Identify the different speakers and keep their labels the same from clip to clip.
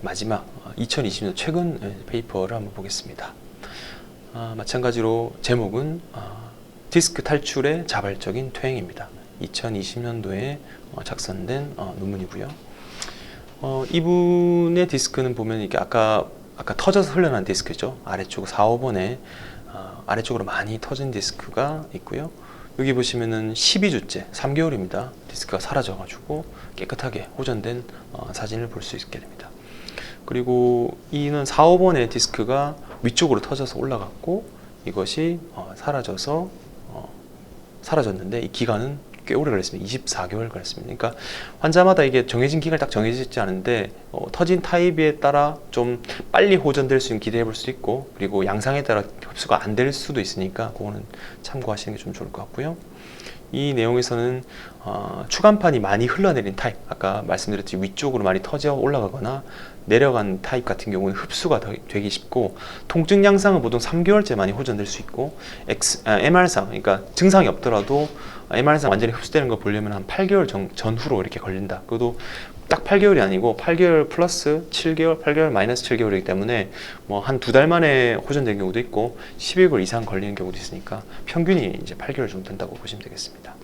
Speaker 1: 마지막 2020년 최근 페이퍼를 한번 보겠습니다. 마찬가지로 제목은 디스크 탈출의 자발적인 퇴행입니다. 2020년도에 작성된 논문이고요. 이분의 디스크는 보면 이게 아까 터져서 흘러난 디스크죠. 아래쪽 4, 5번에 아래쪽으로 많이 터진 디스크가 있고요. 여기 보시면은 12주째 3개월입니다. 디스크가 사라져가지고 깨끗하게 호전된 사진을 볼 수 있게 됩니다. 그리고 이는 4, 5번의 디스크가 위쪽으로 터져서 올라갔고 이것이 사라졌는데 이 기간은 꽤 오래 걸렸습니다. 24개월 걸렸습니다. 그러니까 환자마다 이게 정해진 기간이 딱 정해져 있지 않은데 터진 타입에 따라 좀 빨리 호전될 수 있는 기대해 볼 수도 있고, 그리고 양상에 따라 흡수가 안 될 수도 있으니까 그거는 참고하시는 게 좀 좋을 것 같고요. 이 내용에서는 추간판이 많이 흘러내린 타입, 아까 말씀드렸듯이 위쪽으로 많이 터져 올라가거나 내려간 타입 같은 경우는 흡수가 되기 쉽고, 통증 양상은 보통 3개월째 많이 호전될 수 있고, MR상, 그러니까 증상이 없더라도 MR상 완전히 흡수되는 거 보려면 한 8개월 전후로 이렇게 걸린다. 그래도 딱 8개월이 아니고 8개월 플러스 7개월, 8개월 마이너스 7개월이기 때문에 뭐 한 2달 만에 호전된 경우도 있고 12개월 이상 걸리는 경우도 있으니까 평균이 이제 8개월 정도 된다고 보시면 되겠습니다.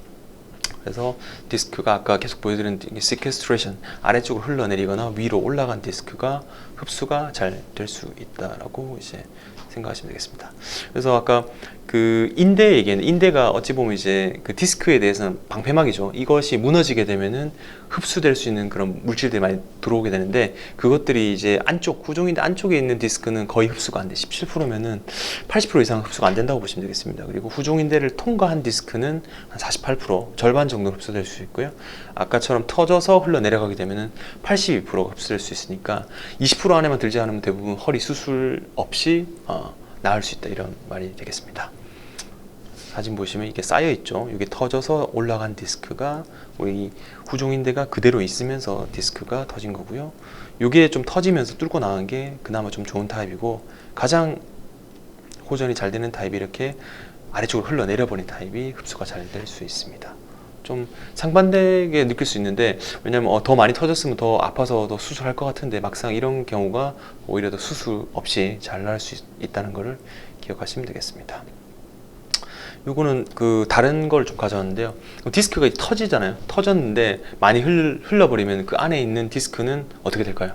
Speaker 1: 그래서 디스크가 아까 계속 보여드린 시퀘스트레이션, 아래쪽으로 흘러내리거나 위로 올라간 디스크가 흡수가 잘 될 수 있다라고 이제 생각하시면 되겠습니다. 그래서 아까 그 인대 얘기했는데, 인대가 어찌 보면 이제 그 디스크에 대해서는 방패막이죠. 이것이 무너지게 되면은 흡수될 수 있는 그런 물질들이 많이 들어오게 되는데, 그것들이 이제 후종인대 안쪽에 있는 디스크는 거의 흡수가 안 돼. 17%면은 80% 이상 흡수가 안 된다고 보시면 되겠습니다. 그리고 후종인대를 통과한 디스크는 한 48%, 절반 정도 흡수될 수 있고요. 아까처럼 터져서 흘러내려가게 되면은 82%가 흡수될 수 있으니까 20% 안에만 들지 않으면 대부분 허리 수술 없이 나을 수 있다, 이런 말이 되겠습니다. 사진 보시면 이게 쌓여 있죠. 이게 터져서 올라간 디스크가 우리 후종인대가 그대로 있으면서 디스크가 터진 거고요. 이게 좀 터지면서 뚫고 나간 게 그나마 좀 좋은 타입이고, 가장 호전이 잘 되는 타입이 이렇게 아래쪽으로 흘러내려 버린 타입이 흡수가 잘 될 수 있습니다. 좀 상반되게 느낄 수 있는데, 왜냐면 더 많이 터졌으면 더 아파서 더 수술할 것 같은데, 막상 이런 경우가 오히려 더 수술 없이 잘 나을 수 있다는 것을 기억하시면 되겠습니다. 요거는 그 다른 걸 좀 가져왔는데요. 디스크가 터지잖아요. 터졌는데 많이 흘러버리면 그 안에 있는 디스크는 어떻게 될까요?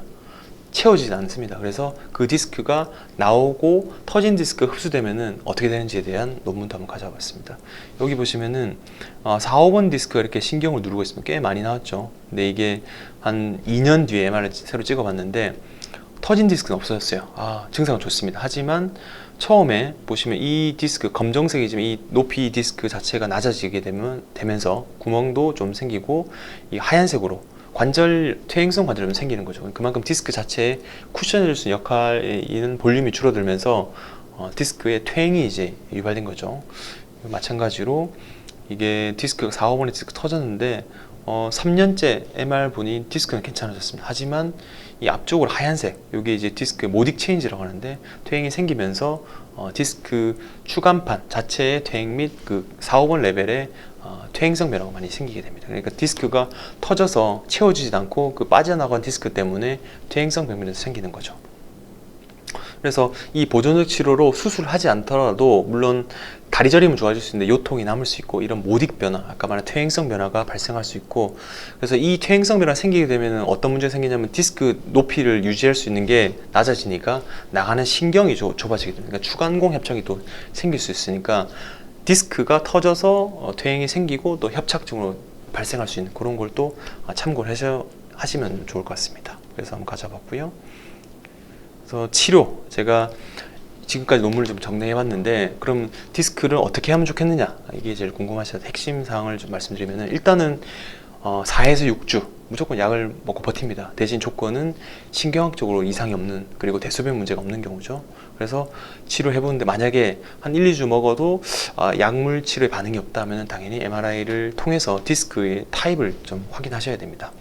Speaker 1: 채워지지 않습니다. 그래서 그 디스크가 나오고 터진 디스크가 흡수되면은 어떻게 되는지에 대한 논문도 한번 가져와 봤습니다. 여기 보시면은 4, 5번 디스크가 이렇게 신경을 누르고 있으면 꽤 많이 나왔죠. 근데 이게 한 2년 뒤에 MR을 새로 찍어 봤는데 터진 디스크는 없어졌어요. 증상은 좋습니다. 하지만 처음에 보시면 이 디스크, 검정색이지만 이 높이 디스크 자체가 낮아지게 되면서 구멍도 좀 생기고, 이 하얀색으로 퇴행성 관절염이 좀 생기는 거죠. 그만큼 디스크 자체에 쿠션을 줄 수 있는 역할에 있는 볼륨이 줄어들면서 디스크의 퇴행이 이제 유발된 거죠. 마찬가지로 이게 디스크가 4, 5번의 디스크 터졌는데 3년째 MR 보니 디스크는 괜찮아졌습니다. 하지만 이 앞쪽으로 하얀색, 이게 이제 디스크 모딕 체인지라고 하는데, 퇴행이 생기면서 디스크 추간판 자체의 퇴행 및 그 4, 5번 레벨의 퇴행성 변화가 많이 생기게 됩니다. 그러니까 디스크가 터져서 채워지지 않고 그 빠져나간 디스크 때문에 퇴행성 병변에서 생기는 거죠. 그래서 이 보존적 치료로 수술하지 않더라도 물론 다리 저림은 좋아질 수 있는데 요통이 남을 수 있고, 이런 모딕 변화, 아까 말한 퇴행성 변화가 발생할 수 있고, 그래서 이 퇴행성 변화가 생기게 되면 어떤 문제가 생기냐면 디스크 높이를 유지할 수 있는 게 낮아지니까 나가는 신경이 좁아지게 됩니다. 그러니까 추간공 협착이 또 생길 수 있으니까 디스크가 터져서 퇴행이 생기고 또 협착증으로 발생할 수 있는 그런 걸 또 참고를 하시면 좋을 것 같습니다. 그래서 한번 가져봤고요. 그래서 치료, 제가 지금까지 논문을 좀 정리해 봤는데, 그럼 디스크를 어떻게 하면 좋겠느냐, 이게 제일 궁금하셔서 핵심 사항을 좀 말씀드리면, 일단은 4에서 6주 무조건 약을 먹고 버팁니다. 대신 조건은 신경학적으로 이상이 없는, 그리고 대소변 문제가 없는 경우죠. 그래서 치료해 보는데 만약에 한 1, 2주 먹어도 약물 치료에 반응이 없다면 당연히 MRI를 통해서 디스크의 타입을 좀 확인하셔야 됩니다.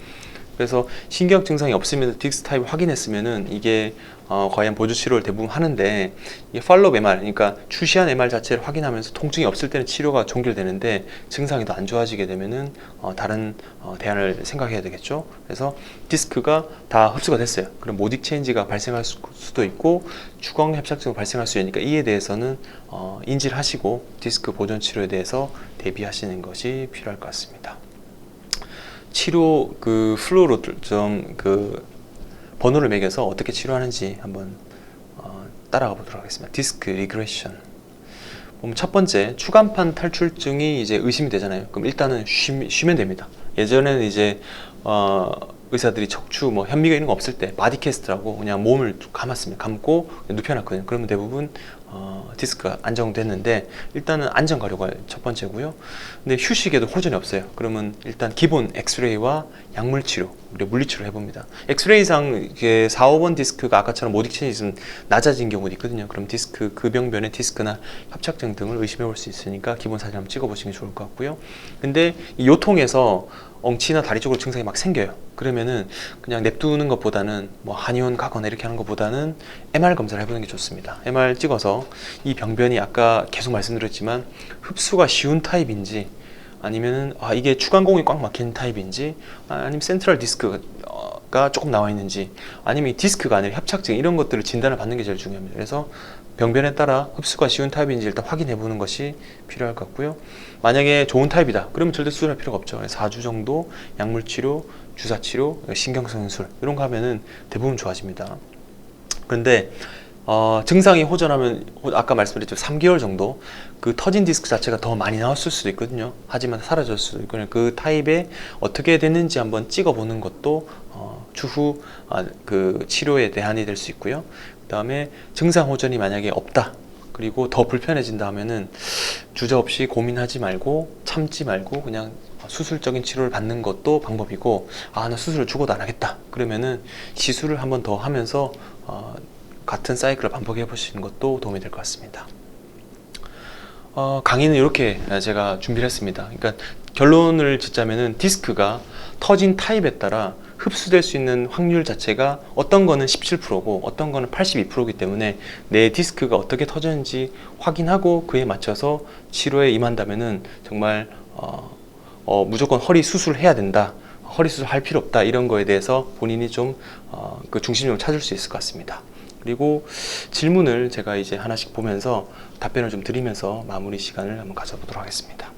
Speaker 1: 그래서 신경 증상이 없으면서 디스크 타입을 확인했으면은 이게 과연 보조 치료를 대부분 하는데, 이게 팔로우 MR, 그러니까 추시한 MR 자체를 확인하면서 통증이 없을 때는 치료가 종결되는데 증상이 더 안 좋아지게 되면은 다른 대안을 생각해야 되겠죠. 그래서 디스크가 다 흡수가 됐어요. 그럼 모딕 체인지가 발생할 수도 있고 추광 협착증이 발생할 수 있으니까 이에 대해서는 인지를 하시고 디스크 보존 치료에 대해서 대비하시는 것이 필요할 것 같습니다. 치료 플로로 좀 번호를 매겨서 어떻게 치료하는지 한번 따라가 보도록 하겠습니다. 디스크 리그레션. 그럼 첫 번째, 추간판 탈출증이 이제 의심이 되잖아요. 그럼 일단은 쉬면 됩니다. 예전에는 이제 의사들이 척추 현미가 이런 거 없을 때 바디캐스트라고 그냥 몸을 감았습니다. 감고 눕혀놨거든요. 그러면 대부분 디스크가 안정됐는데, 일단은 안정 가려가 첫 번째고요. 근데 휴식에도 호전이 없어요. 그러면 일단 기본 엑스레이와 약물 치료, 우리 물리치료 해봅니다. 엑스레이상 이게 4, 5번 디스크가 아까처럼 모딕 체인이 있으면 낮아진 경우도 있거든요. 그럼 디스크 병변의 디스크나 협착증 등을 의심해 볼 수 있으니까 기본 사진 한번 찍어 보시는 게 좋을 것 같고요. 근데 이 요통에서 엉치나 다리 쪽으로 증상이 막 생겨요. 그러면은 그냥 냅두는 것보다는 한의원 가거나 이렇게 하는 것보다는 MR 검사를 해보는 게 좋습니다. MR 찍어서 이 병변이 아까 계속 말씀드렸지만 흡수가 쉬운 타입인지, 아니면은 이게 추간공이 꽉 막힌 타입인지, 아니면 센트럴 디스크가 조금 나와 있는지, 아니면 디스크가 아니라 협착증, 이런 것들을 진단을 받는 게 제일 중요합니다. 그래서 병변에 따라 흡수가 쉬운 타입인지 일단 확인해 보는 것이 필요할 것 같고요. 만약에 좋은 타입이다 그러면 절대 수술할 필요가 없죠. 4주 정도 약물치료, 주사치료, 신경성술 이런 거 하면은 대부분 좋아집니다. 그런데 증상이 호전하면 아까 말씀드렸죠, 3개월 정도 터진 디스크 자체가 더 많이 나왔을 수도 있거든요. 하지만 사라졌을 수도 있고, 그 타입에 어떻게 됐는지 한번 찍어보는 것도 추후 치료에 대안이 될 수 있고요. 그 다음에 증상 호전이 만약에 없다, 그리고 더 불편해진다 하면은 주저없이 고민하지 말고 참지 말고 그냥 수술적인 치료를 받는 것도 방법이고, 나 수술을 죽어도 안 하겠다 그러면은 시술을 한 번 더 하면서 같은 사이클을 반복해 보시는 것도 도움이 될 것 같습니다. 강의는 이렇게 제가 준비를 했습니다. 그러니까 결론을 짓자면은 디스크가 터진 타입에 따라 흡수될 수 있는 확률 자체가 어떤 거는 17%고 어떤 거는 82%이기 때문에 내 디스크가 어떻게 터졌는지 확인하고 그에 맞춰서 치료에 임한다면은 정말 무조건 허리 수술해야 된다, 허리 수술 할 필요 없다, 이런 거에 대해서 본인이 좀 중심점을 찾을 수 있을 것 같습니다. 그리고 질문을 제가 이제 하나씩 보면서 답변을 좀 드리면서 마무리 시간을 한번 가져보도록 하겠습니다.